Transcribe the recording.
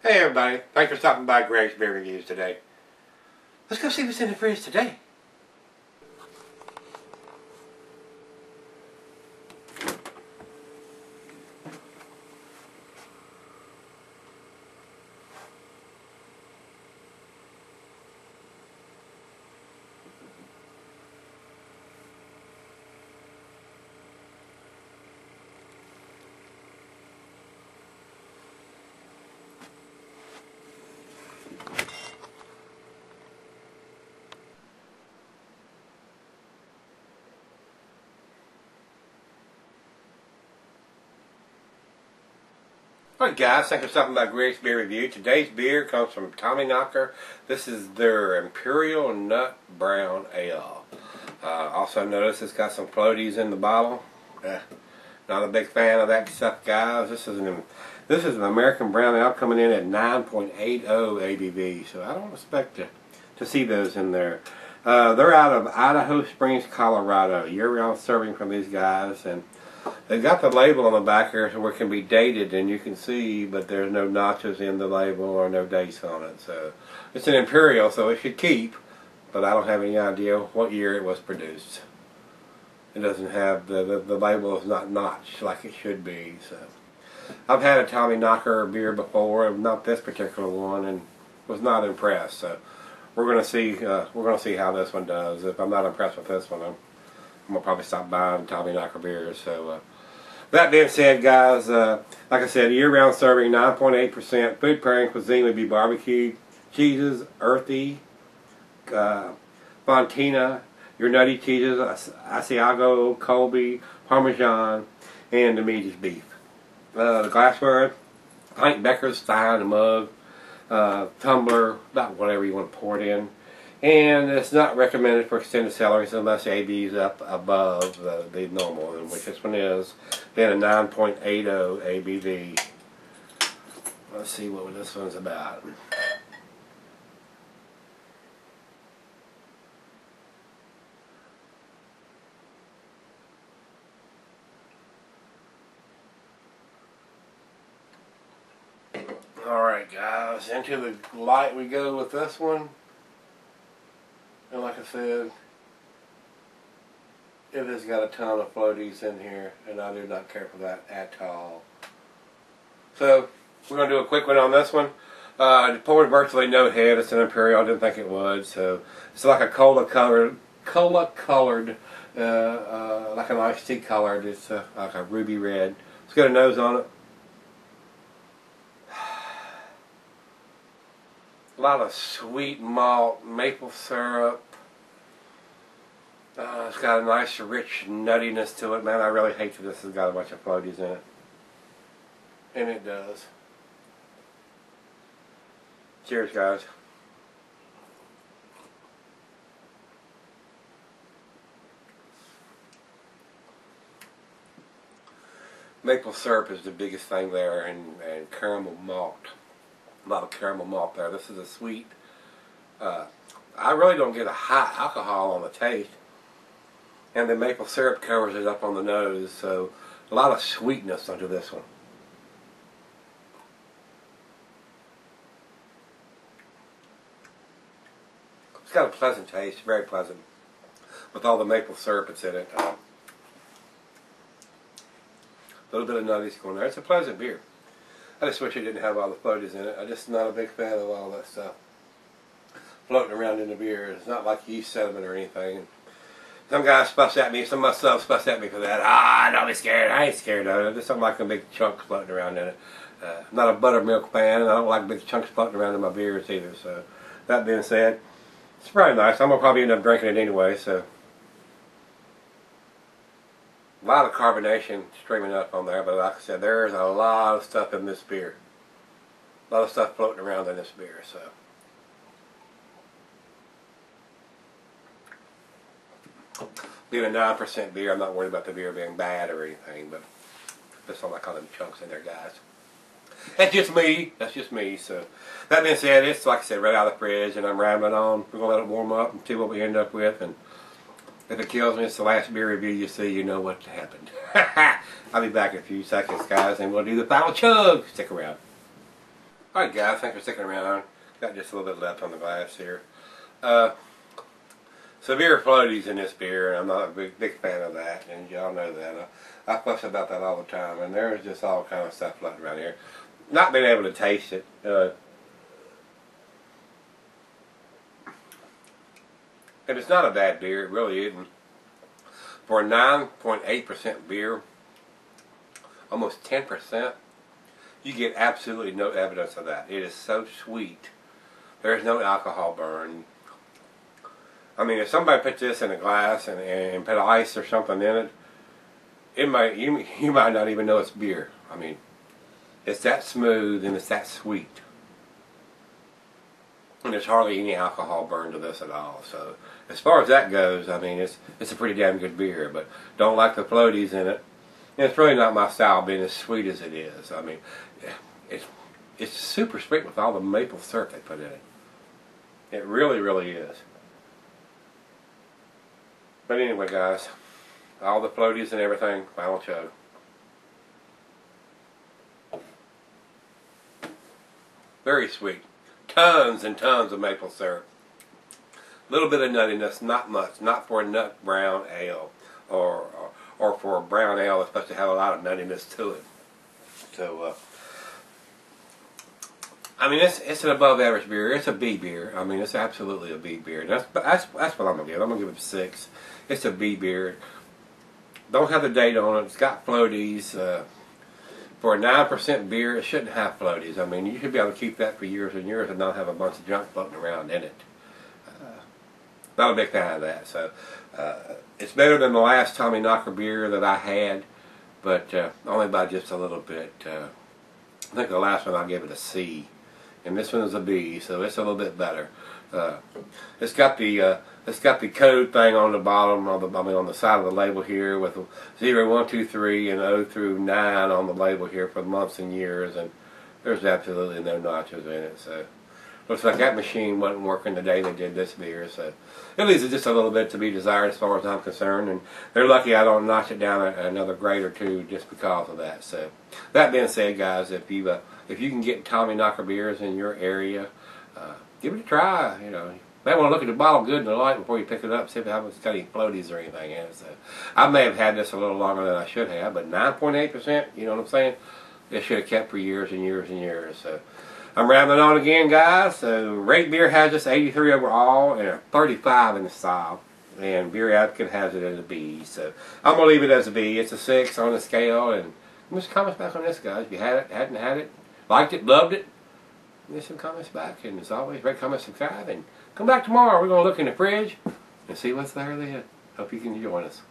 Hey everybody, thanks for stopping by Greg's Beer Reviews today. Let's go see what's in the fridge today. Alright guys, thanks for stopping by Greg's Beer Review. Today's beer comes from Tommyknocker. This is their Imperial Nut Brown Ale. Also notice it's got some floaties in the bottle. Not a big fan of that stuff, guys. This is an American Brown Ale coming in at 9.80 ABV, so I don't expect to see those in there. They're out of Idaho Springs, Colorado. Year-round serving from these guys, and they've got the label on the back here where it can be dated, and you can see, but there's no notches in the label or no dates on it. So it's an Imperial, so it should keep, but I don't have any idea what year it was produced. It doesn't have the label is not notched like it should be. So I've had a Tommyknocker beer before, not this particular one, and was not impressed. So we're gonna see how this one does. If I'm not impressed with this one, I'm gonna probably stop buying Tommyknocker beers. So that being said, guys, like I said, year-round serving, 9.8%. Food pairing cuisine would be barbecue, cheeses, earthy, Fontina, your nutty cheeses, Asiago, Colby, Parmesan, and the meat is beef. The glassware, pint, becker, stein, a mug, tumbler, about whatever you want to pour it in. And it's not recommended for extended cellaries unless AB is up above the normal, in which this one is. Then a 9.80 ABV. Let's see what this one's about. Alright guys, into the light we go with this one. And like I said, it has got a ton of floaties in here, and I do not care for that at all. So, we're going to do a quick one on this one. It poured virtually no head. It's an Imperial. I didn't think it would. So, it's like a cola colored, like an iced tea colored. It's like a ruby red. It's got a nose on it. A lot of sweet malt, maple syrup. It's got a nice rich nuttiness to it. Man, I really hate that this has got a bunch of floaties in it. And it does. Cheers, guys. Maple syrup is the biggest thing there, and caramel malt. A lot of caramel malt there. This is a sweet. I really don't get a high alcohol on the taste, and the maple syrup covers it up on the nose, so a lot of sweetness onto this one. It's got a pleasant taste, very pleasant, with all the maple syrup that's in it. A little bit of nuttiness going there. It's a pleasant beer. I just wish it didn't have all the floaties in it. I'm just not a big fan of all that stuff floating around in the beer. It's not like yeast sediment or anything. Some guys fuss at me, some of my subs fuss at me for that. Don't be scared. I ain't scared of it. I just don't like a big chunks floating around in it. I'm not a buttermilk fan, and I don't like big chunks floating around in my beers either. So, that being said, it's probably nice. I'm going to probably end up drinking it anyway, so. A lot of carbonation streaming up on there, but like I said, there's a lot of stuff in this beer. A lot of stuff floating around in this beer, so. Being a 9% beer, I'm not worried about the beer being bad or anything, but just don't like all them chunks in there, guys. That's just me. That's just me. So, that being said, it's like I said, right out of the fridge, and I'm rambling on. We're going to let it warm up and see what we end up with, and if it kills me, it's the last beer review you see, you know what happened. I'll be back in a few seconds, guys, and we'll do the final chug. Stick around. Alright guys, thanks for sticking around. Got just a little bit left on the glass here. Severe floaties in this beer, and I'm not a big fan of that, and y'all know that. I fuss about that all the time, and there's just all kind of stuff floating around here. Not being able to taste it. And it's not a bad beer, it really isn't. For a 9.8% beer, almost 10%, you get absolutely no evidence of that. It is so sweet. There's no alcohol burn. I mean, if somebody put this in a glass and put ice or something in it, you might not even know it's beer. I mean, it's that smooth and it's that sweet. And there's hardly any alcohol burn to this at all. So, as far as that goes, I mean, it's a pretty damn good beer. But don't like the floaties in it. And it's really not my style, being as sweet as it is. I mean, it's super sweet with all the maple syrup they put in it. It really, really is. But anyway, guys, all the floaties and everything, final chug. Very sweet. Tons and tons of maple syrup. A little bit of nuttiness, not much. Not for a nut brown ale, or for a brown ale that's supposed to have a lot of nuttiness to it. So, I mean, it's an above average beer. It's a B beer. I mean, it's absolutely a B beer. That's what I'm gonna give. I'm gonna give it a 6. It's a B beer. Don't have the date on it. It's got floaties. For a 9% beer, it shouldn't have floaties. I mean, you should be able to keep that for years and years and not have a bunch of junk floating around in it. Not a big fan of that. So, it's better than the last Tommyknocker beer that I had, but only by just a little bit. I think the last one I gave it a C, and this one is a B, so it's a little bit better. It's got the code thing on the bottom, on the side of the label here, with 0, 1, 2, 3, and 0 through 9 on the label here for months and years, and there's absolutely no notches in it. So looks like that machine wasn't working the day they did this beer. So it leaves just a little bit to be desired as far as I'm concerned, and they're lucky I don't notch it down another grade or two just because of that. So that being said, guys, if you can get Tommyknocker beers in your area, give it a try. You know, you may want to look at the bottle good in the light before you pick it up, see if it has got any floaties or anything in it. So I may have had this a little longer than I should have, but 9.8%, you know what I'm saying? It should have kept for years and years and years. So I'm rambling on again, guys. So Rate Beer has this 83 overall and a 35 in the style, and Beer Advocate has it as a B. So I'm gonna leave it as a B. It's a 6 on the scale, and just comments back on this, guys. If you had it, hadn't had it, liked it, loved it, get some comments back, and as always, rate, comment, subscribe, and come back tomorrow. We're going to look in the fridge and see what's there then. Hope you can join us.